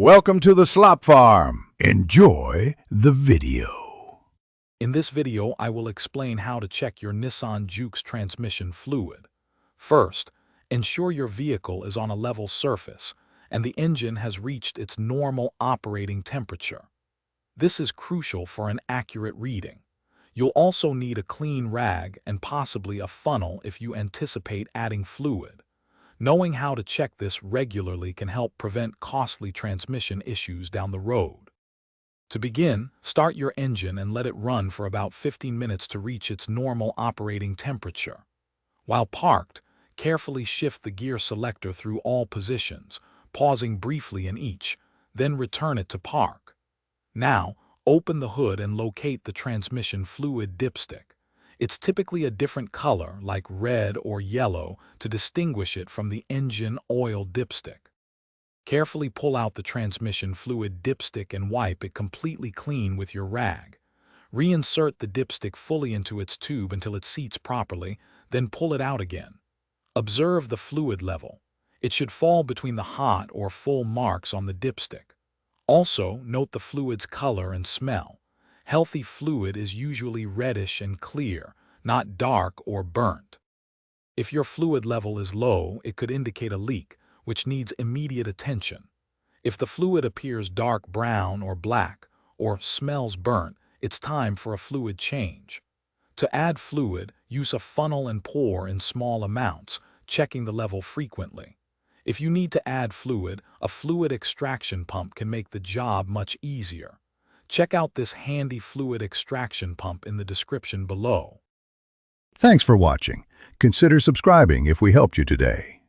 Welcome to the Slop Farm. Enjoy the video. In this video, I will explain how to check your Nissan Juke's transmission fluid. First, ensure your vehicle is on a level surface and the engine has reached its normal operating temperature. This is crucial for an accurate reading. You'll also need a clean rag and possibly a funnel if you anticipate adding fluid. Knowing how to check this regularly can help prevent costly transmission issues down the road. To begin, start your engine and let it run for about 15 minutes to reach its normal operating temperature. While parked, carefully shift the gear selector through all positions, pausing briefly in each, then return it to park. Now, open the hood and locate the transmission fluid dipstick. It's typically a different color, like red or yellow, to distinguish it from the engine oil dipstick. Carefully pull out the transmission fluid dipstick and wipe it completely clean with your rag. Reinsert the dipstick fully into its tube until it seats properly, then pull it out again. Observe the fluid level. It should fall between the hot or full marks on the dipstick. Also, note the fluid's color and smell. Healthy fluid is usually reddish and clear, not dark or burnt. If your fluid level is low, it could indicate a leak, which needs immediate attention. If the fluid appears dark brown or black, or smells burnt, it's time for a fluid change. To add fluid, use a funnel and pour in small amounts, checking the level frequently. If you need to add fluid, a fluid extraction pump can make the job much easier. Check out this handy fluid extraction pump in the description below. Thanks for watching. Consider subscribing if we helped you today.